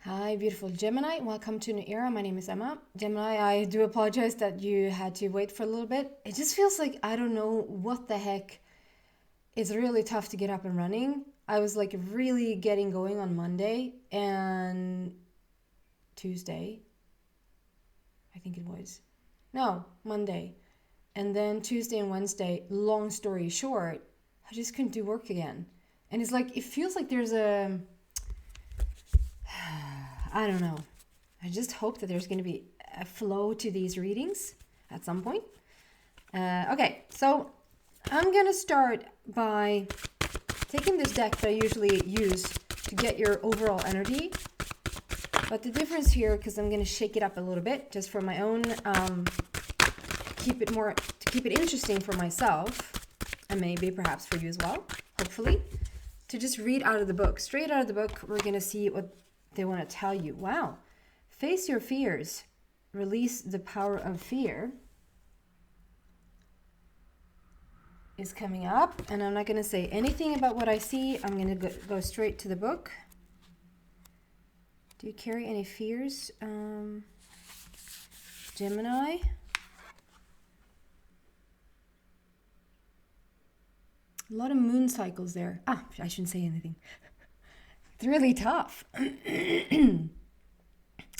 Hi, beautiful Gemini. Welcome to New Era. My name is Emma. Gemini, I do apologize that you had to wait for a little bit. It just feels like I don't know what the heck. It's really tough to get up and running. I was like really getting going on Monday and Tuesday. I think it was. No, Monday. And then Tuesday and Wednesday, long story short, I just couldn't do work again. And it's like, it feels like there's a I don't know. I just hope that there's going to be a flow to these readings at some point. Okay, so I'm going to start by taking this deck that I usually use to get your overall energy. But the difference here, because I'm going to shake it up a little bit, just for my own, keep it interesting for myself, and maybe perhaps for you as well, hopefully, to just read out of the book. Straight out of the book, we're going to see what they want to tell you. Wow. Face your fears. Release the power of fear is coming up. And I'm not going to say anything about what I see. I'm going to go straight to the book. Do you carry any fears, Gemini? A lot of moon cycles there. I shouldn't say anything. It's really tough.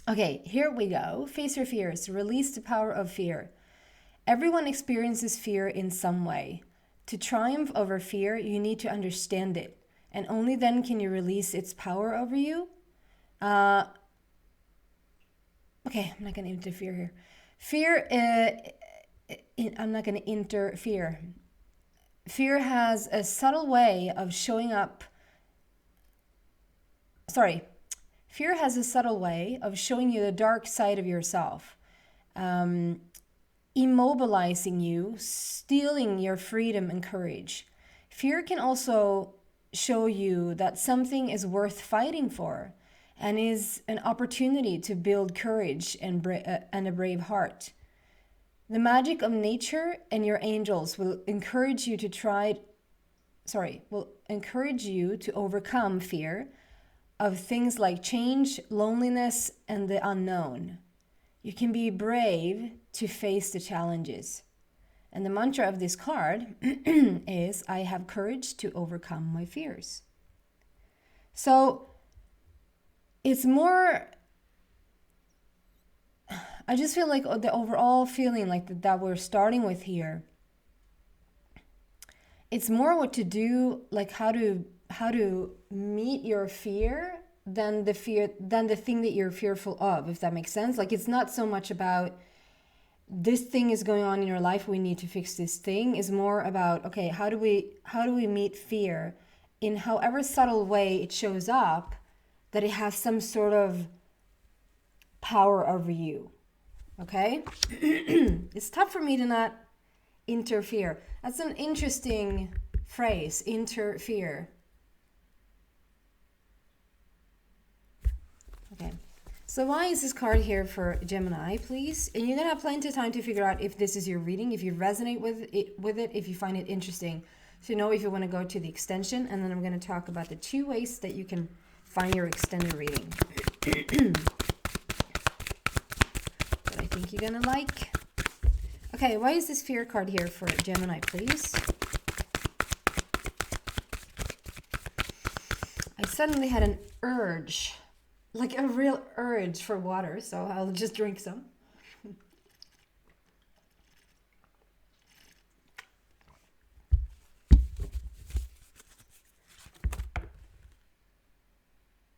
Okay, here we go. Face your fears. Release the power of fear. Everyone experiences fear in some way. To triumph over fear, you need to understand it. And only then can you release its power over you. Okay, I'm not going to interfere here. I'm not going to interfere. Fear has a subtle way of showing up. Fear has a subtle way of showing you the dark side of yourself, immobilizing you, stealing your freedom and courage. Fear can also show you that something is worth fighting for and is an opportunity to build courage and a brave heart. The magic of nature and your angels will encourage you to overcome fear of things like change, loneliness, and the unknown. You can be brave to face the challenges. And the mantra of this card is, I have courage to overcome my fears. So it's more, I just feel like the overall feeling like that we're starting with here, it's more what to do, like how to meet your fear than the thing that you're fearful of, if that makes sense. Like, it's not so much about this thing is going on in your life, we need to fix this thing. Is more about, okay, how do we meet fear in however subtle way it shows up, that it has some sort of power over you. Okay. It's tough for me to not interfere. That's an interesting phrase, interfere. Okay, so why is this card here for Gemini, please? And you're gonna have plenty of time to figure out if this is your reading, if you resonate with it, if you find it interesting. So you know if you want to go to the extension, and then I'm going to talk about the 2 ways that you can find your extended reading that I think you're gonna like. Okay, why is this fear card here for Gemini, please? I suddenly had an urge. Like a real urge for water, so I'll just drink some.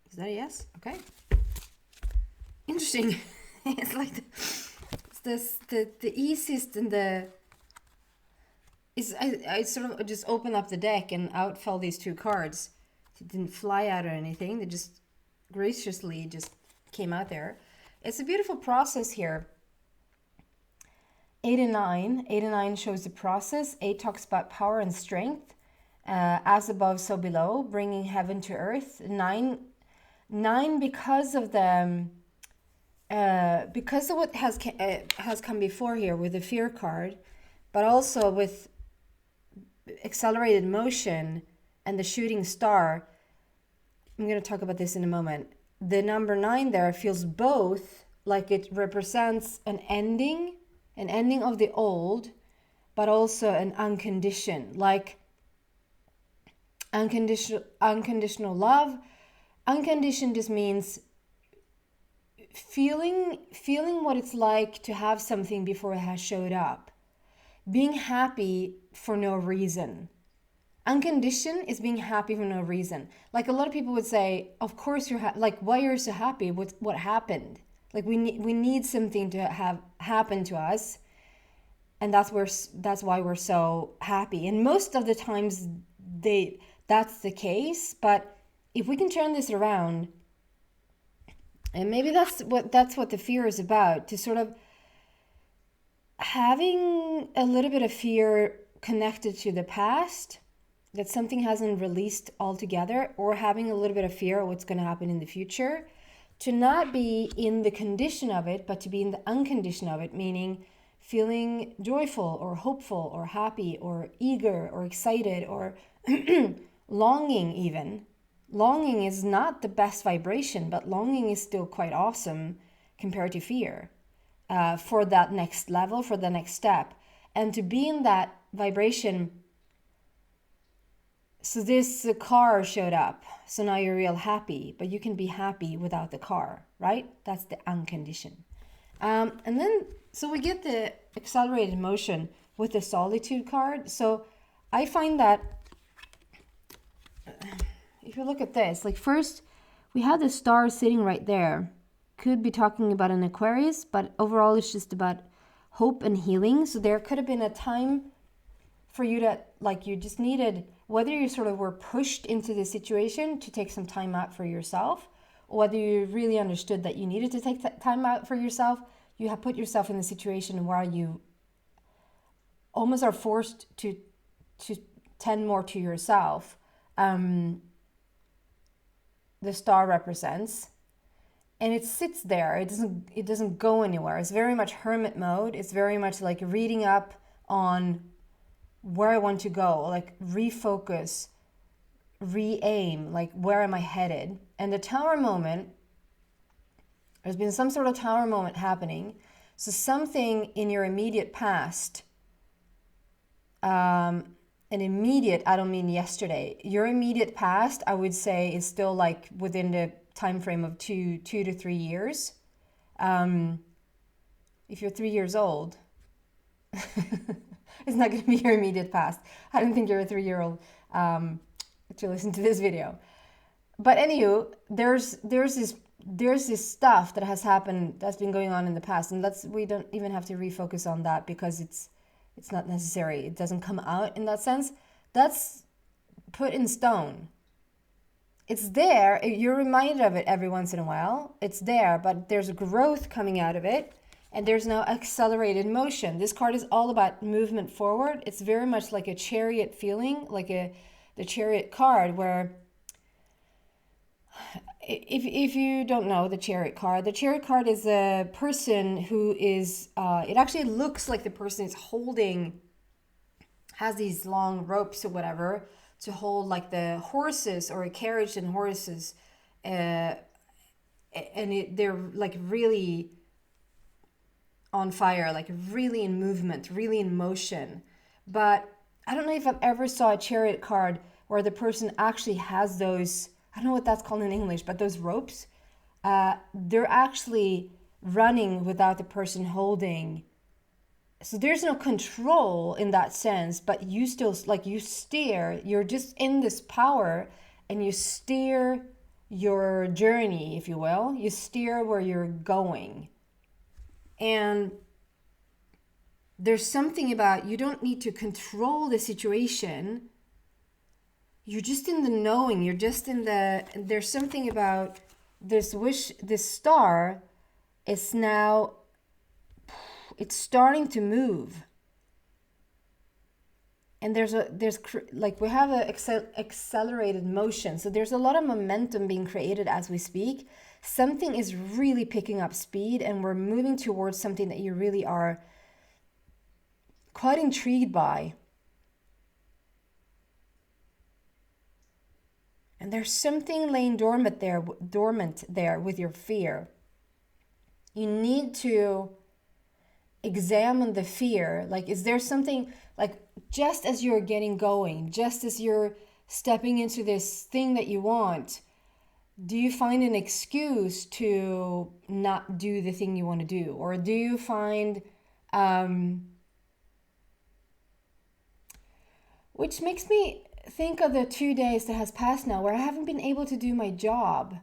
Is that a yes? Okay. Interesting. It's like the easiest and the is I sort of just opened up the deck and out fell these 2 cards. It didn't fly out or anything. They just graciously just came out there. It's a beautiful process here. 8 and 9. 8 and 9 shows the process. 8 talks about power and strength. As above, so below, bringing heaven to earth. 9 because of what has come before here with the fear card, but also with accelerated motion and the shooting star. I'm going to talk about this in a moment. the number 9 there feels both like it represents an ending of the old, but also an unconditioned, like unconditional love. Unconditioned just means feeling what it's like to have something before it has showed up. Being happy for no reason. Unconditioned is being happy for no reason. Like a lot of people would say, of course you're like, why are you so happy with what happened? Like we need something to have happen to us, and that's why we're so happy. And most of the times that's the case. But if we can turn this around, and maybe that's what the fear is about, to sort of having a little bit of fear connected to the past, that something hasn't released altogether, or having a little bit of fear of what's going to happen in the future, to not be in the condition of it, but to be in the unconditioned of it, meaning feeling joyful or hopeful or happy or eager or excited or longing even. Longing is not the best vibration, but longing is still quite awesome compared to fear, for that next level, for the next step. And to be in that vibration. So this car showed up, so now you're real happy, but you can be happy without the car, right? That's the unconditioned. And then, so we get the accelerated motion with the solitude card. So I find that, if you look at this, like first we had the star sitting right there. Could be talking about an Aquarius, but overall it's just about hope and healing. So there could have been a time for you to, like, you just needed, whether you sort of were pushed into the situation to take some time out for yourself, or whether you really understood that you needed to take time out for yourself, you have put yourself in a situation where you almost are forced to tend more to yourself. The star represents, and it sits there. It doesn't go anywhere. It's very much hermit mode. It's very much like reading up on where I want to go, like refocus, re-aim, like where am I headed? And the tower moment, there's been some sort of tower moment happening. So something in your immediate past, an immediate, I don't mean yesterday, your immediate past, I would say, is still like within the time frame of 2 to 3 years. If you're 3 years old, it's not going to be your immediate past. I don't think you're a 3-year-old to listen to this video. But anywho, there's this stuff that has happened, that's been going on in the past, and we don't even have to refocus on that because it's not necessary. It doesn't come out in that sense. That's put in stone. It's there. You're reminded of it every once in a while. It's there, but there's growth coming out of it. And there's no accelerated motion. This card is all about movement forward. It's very much like a chariot feeling, like the chariot card, where if you don't know the chariot card is a person who is, it actually looks like the person is has these long ropes or whatever to hold like the horses, or a carriage and horses. And they're like really on fire, like really in movement, really in motion. But I don't know if I've ever saw a chariot card where the person actually has those, I don't know what that's called in English, but those ropes, they're actually running without the person holding. So there's no control in that sense, but you still, like, you steer, you're just in this power, and you steer your journey, if you will. You steer where you're going. And there's something about, you don't need to control the situation. You're just in the knowing. You're just in there's something about this star is now, it's starting to move. And we have an accelerated motion. So there's a lot of momentum being created as we speak. Something is really picking up speed, and we're moving towards something that you really are quite intrigued by. And there's something laying dormant there with your fear. You need to examine the fear. Like, is there something, like, just as you're getting going, just as you're stepping into this thing that you want, do you find an excuse to not do the thing you want to do? Or do you find, which makes me think of the 2 days that has passed now where I haven't been able to do my job.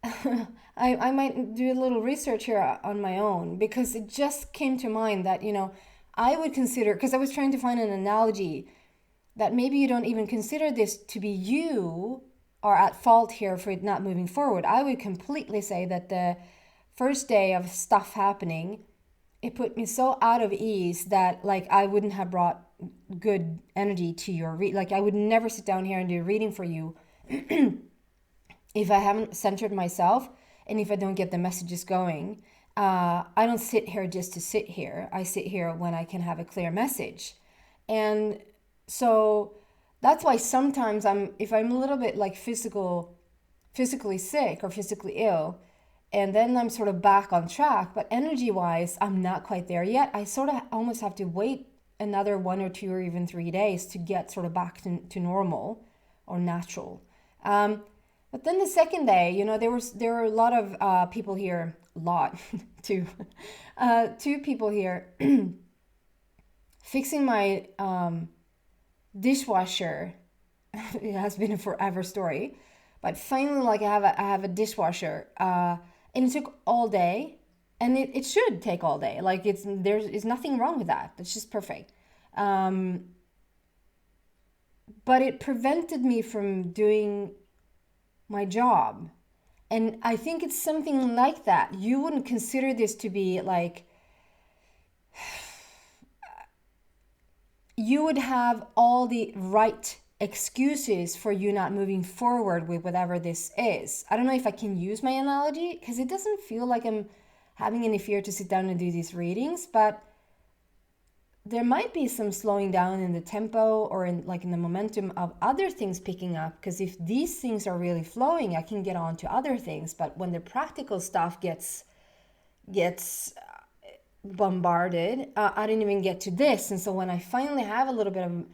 I might do a little research here on my own, because it just came to mind that, I would consider, because I was trying to find an analogy, that maybe you don't even consider this to be you are at fault here for it not moving forward. I would completely say that the first day of stuff happening, it put me so out of ease that, like, I wouldn't have brought good energy to your like, I would never sit down here and do a reading for you if I haven't centered myself and if I don't get the messages going. I don't sit here just to sit here. I sit here when I can have a clear message. And so that's why sometimes if I'm a little bit like physically sick or physically ill, and then I'm sort of back on track, but energy wise, I'm not quite there yet. I sort of almost have to wait another 1 or 2 or even 3 days to get sort of back to normal or natural. But then the second day, there were a lot of people here, two people here fixing my dishwasher. It has been a forever story, but finally, like, I have a dishwasher, and it took all day, and it should take all day. Like, there's nothing wrong with that. It's just perfect. But it prevented me from doing my job. And I think it's something like that. You wouldn't consider this to be like, you would have all the right excuses for you not moving forward with whatever this is. I don't know if I can use my analogy, because it doesn't feel like I'm having any fear to sit down and do these readings, but there might be some slowing down in the tempo or in the momentum of other things picking up, because if these things are really flowing, I can get on to other things. But when the practical stuff gets bombarded, I didn't even get to this. And so when I finally have a little bit of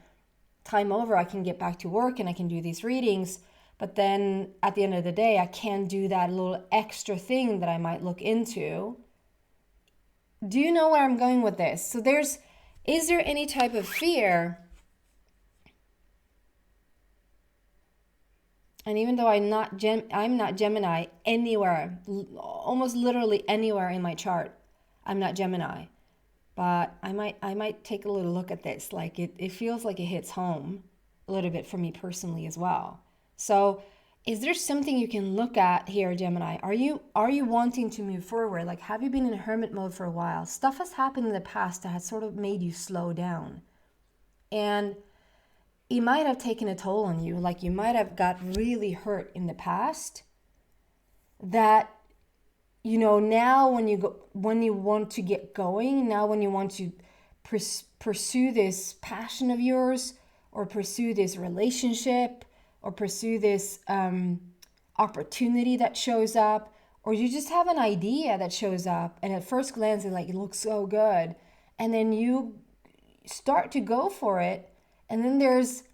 time over, I can get back to work and I can do these readings. But then at the end of the day, I can't do that little extra thing that I might look into. Do you know where I'm going with this? So is there any type of fear? And even though I'm not Gemini anywhere, almost literally anywhere in my chart, I'm not Gemini. But I might take a little look at this. Like, it feels like it hits home a little bit for me personally as well. So is there something you can look at here, Gemini? Are you wanting to move forward? Like, have you been in hermit mode for a while? Stuff has happened in the past that has sort of made you slow down. And it might have taken a toll on you. Like, you might have got really hurt in the past that, now when you want to get going, now when you want to pursue this passion of yours, or pursue this relationship, or pursue this opportunity that shows up, or you just have an idea that shows up, and at first glance it looks so good, and then you start to go for it, and then there's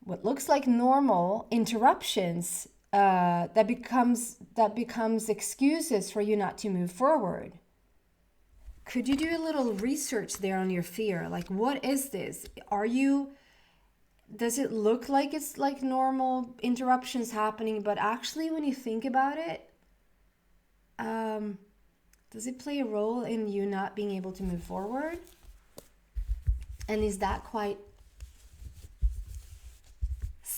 what looks like normal interruptions that becomes excuses for you not to move forward. Could you do a little research there on your fear? Like, what is this? Does it look like it's like normal interruptions happening, but actually when you think about it, does it play a role in you not being able to move forward? And is that quite,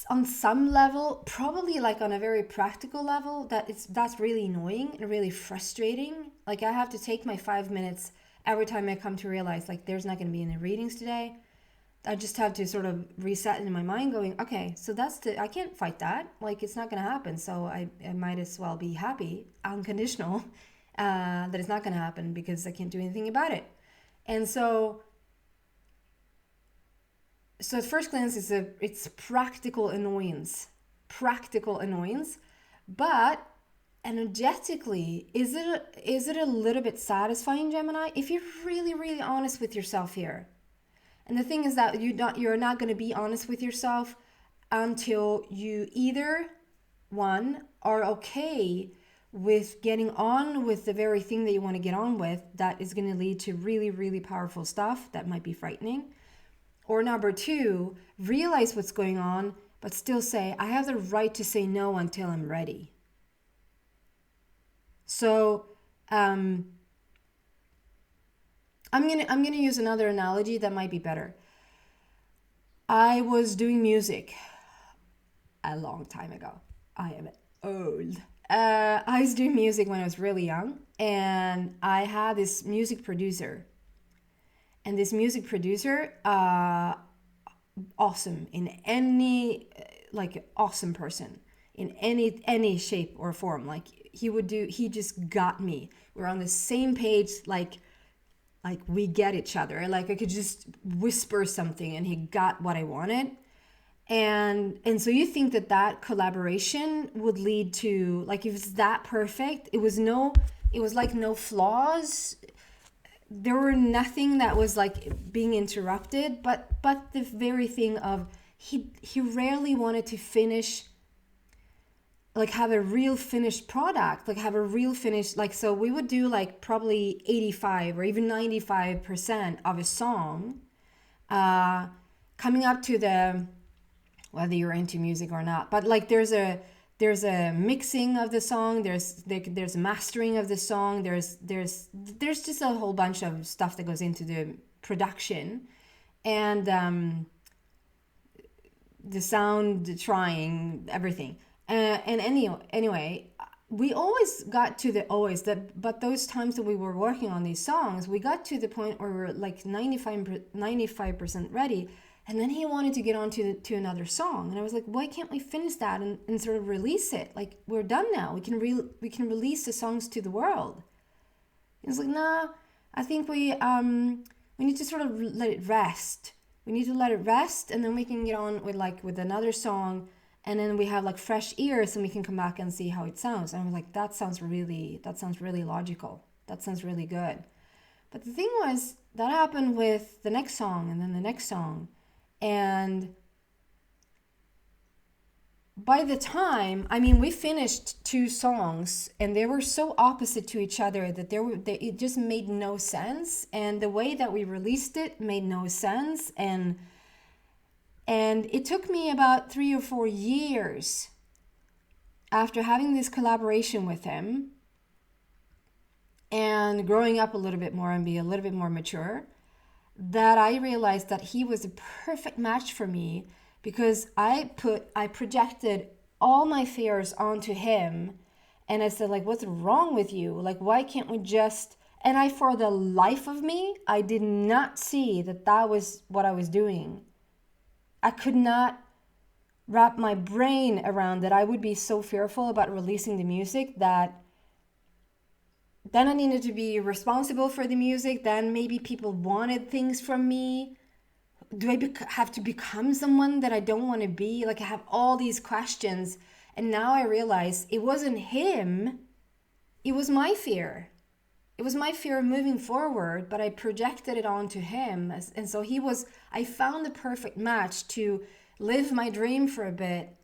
on some level, probably like on a very practical level, that's really annoying and really frustrating? Like, I have to take my 5 minutes every time I come to realize, like, there's not going to be any readings today. I just have to sort of reset in my mind going, okay, so I can't fight that. Like, it's not going to happen. So I might as well be happy, unconditional, that it's not going to happen, because I can't do anything about it. And so so at first glance, it's practical annoyance. Practical annoyance. But energetically, is it a little bit satisfying, Gemini? If you're really, really honest with yourself here. And the thing is that you're not going to be honest with yourself until you either, one, are okay with getting on with the very thing that you want to get on with that is going to lead to really, really powerful stuff that might be frightening. Or number two, realize what's going on, but still say, I have the right to say no until I'm ready. So I'm gonna use another analogy that might be better. I was doing music a long time ago. I am old. I was doing music when I was really young, and I had this music producer. And this music producer, awesome in any, awesome person in any shape or form. Like he just got me. We're on the same page, like we get each other. Like I could just whisper something and he got what I wanted. And so you think that collaboration would lead to, like, if it's that perfect, it was like no flaws. There were nothing that was like being interrupted, but the very thing of he rarely wanted to finish, like have a real finished product, like have a real finished, like, so we would do like probably 85 or even 95% of a song, coming up to the, whether you're into music or not, but like there's a mixing of the song, there's mastering of the song, there's just a whole bunch of stuff that goes into the production, and the sound, the trying, everything. And anyway, we always got to but those times that we were working on these songs, we got to the point where we were like 95% ready. And then he wanted to get on to another song. And I was like, why can't we finish that and sort of release it? Like, we're done now. We can release the songs to the world. He was like, nah, I think we need to sort of let it rest. We need to let it rest, and then we can get on with another song, and then we have like fresh ears and we can come back and see how it sounds. And I was like, that sounds really logical. That sounds really good. But the thing was, that happened with the next song and then the next song. And by the time, we finished 2 songs and they were so opposite to each other that it just made no sense. And the way that we released it made no sense. And it took me about 3 or 4 years after having this collaboration with him and growing up a little bit more and be a little bit more mature, that I realized that he was a perfect match for me, because I projected all my fears onto him, and I said, like, what's wrong with you? Like, why can't we just, and for the life of me, I did not see that was what I was doing. I could not wrap my brain around that I would be so fearful about releasing the music that then I needed to be responsible for the music. Then maybe people wanted things from me. Do I have to become someone that I don't want to be? Like, I have all these questions. And now I realize it wasn't him. It was my fear. It was my fear of moving forward, but I projected it onto him. And so I found the perfect match to live my dream for a bit,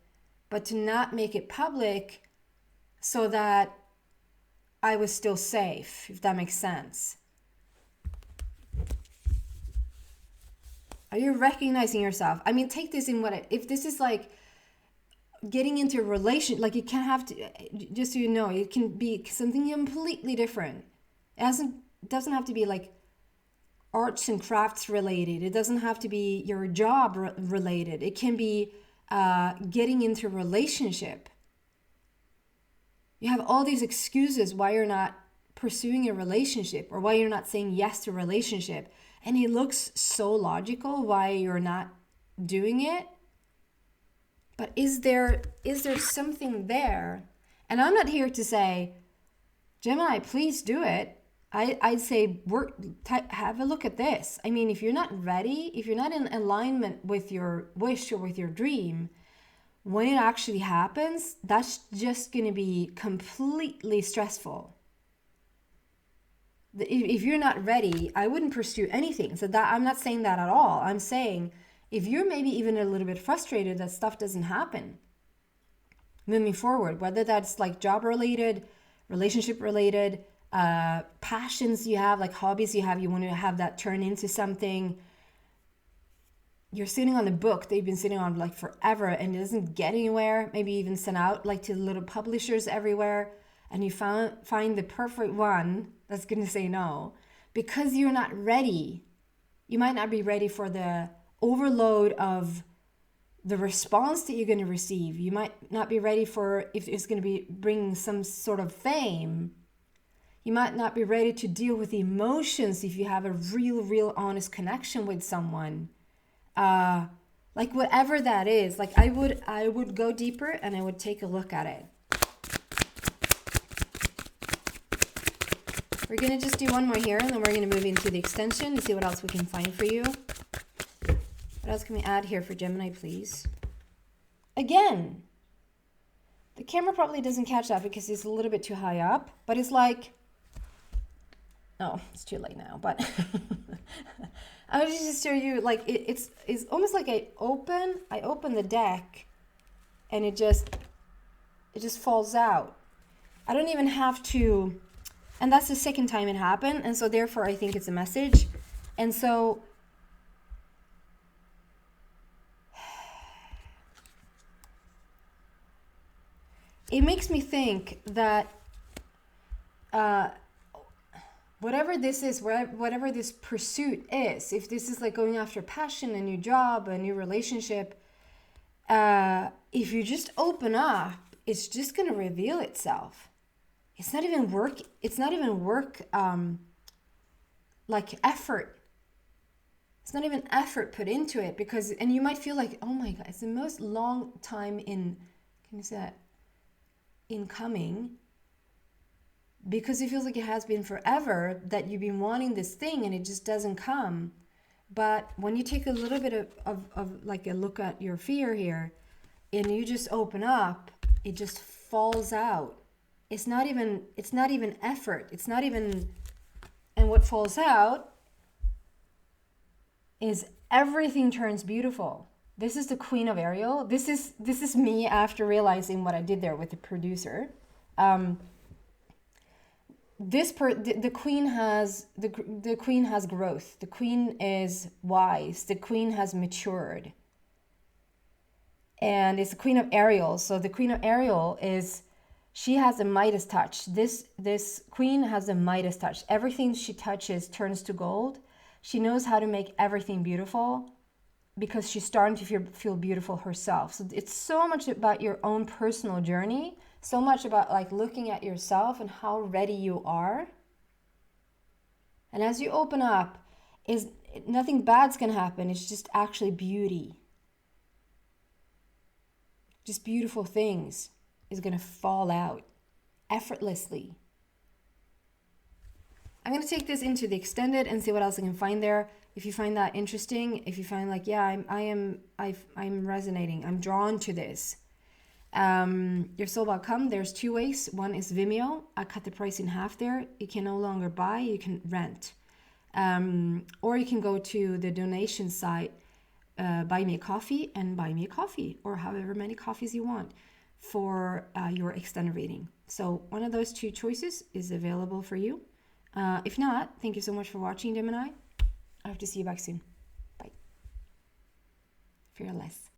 but to not make it public so that I was still safe, if that makes sense. Are you recognizing yourself? Take this in if this is like getting into a relation, like, it can have to, just so you know, it can be something completely different. It doesn't have to be like arts and crafts related. It doesn't have to be your job related. It can be getting into a relationship. You have all these excuses why you're not pursuing a relationship or why you're not saying yes to a relationship. And it looks so logical why you're not doing it. But is there something there? And I'm not here to say, Gemini, please do it. I'd say have a look at this. I mean, if you're not ready, if you're not in alignment with your wish or with your dream, when it actually happens, that's just going to be completely stressful. If you're not ready, I wouldn't pursue anything. So that I'm not saying that at all. I'm saying if you're maybe even a little bit frustrated that stuff doesn't happen moving forward, whether that's like job related, relationship related, passions you have, like hobbies you have, you want to have that turn into something. You're sitting on a book that you've been sitting on like forever and it doesn't get anywhere, maybe even sent out like to little publishers everywhere, and you find the perfect one that's going to say no because you're not ready. You might not be ready for the overload of the response that you're going to receive. You might not be ready for if it's going to be bringing some sort of fame. You might not be ready to deal with the emotions if you have a real honest connection with someone. Like whatever that is, like I would go deeper and I would take a look at it. We're going to just do one more here and then we're going to move into the extension and see what else we can find for you. What else can we add here for Gemini, please? Again, the camera probably doesn't catch that because it's a little bit too high up, but it's like, oh, it's too late now, but I was just show you like it's almost like I open the deck and it just falls out. I don't even have to, and that's the second time it happened, and so therefore I think it's a message. And so it makes me think that whatever this is, whatever this pursuit is, if this is like going after passion, a new job, a new relationship, if you just open up, it's just going to reveal itself. It's not even work. It's not even work like effort. It's not even effort put into it because, and you might feel like, oh my God, it's the most long time in, can you say that? In coming, because it feels like it has been forever that you've been wanting this thing and it just doesn't come. But when you take a little bit of like a look at your fear here and you just open up, it just falls out. It's not even effort. It's not even, and what falls out is everything turns beautiful. This is the Queen of Ariel. This is me after realizing what I did there with the producer. The queen has the queen has growth. The queen is wise. The queen has matured. And it's the Queen of Ariel. So the Queen of Ariel she has a Midas touch. This queen has a Midas touch. Everything she touches turns to gold. She knows how to make everything beautiful because she's starting to feel beautiful herself. So it's so much about your own personal journey, so much about like looking at yourself and how ready you are. And as you open up, nothing bad's gonna happen. It's just actually beauty. Just beautiful things is gonna fall out effortlessly. I'm going to take this into the extended and see what else I can find there. If you find that interesting, if you find like, yeah, I'm resonating, I'm drawn to this. Your soul.com, there's two ways. One is Vimeo. I cut the price in half there. You can no longer buy, you can rent. Or you can go to the donation site, buy me a coffee and buy me a coffee, or however many coffees you want for your extended reading. So one of those two choices is available for you. If not, thank you so much for watching, Gemini. I hope to see you back soon. Bye. Fearless.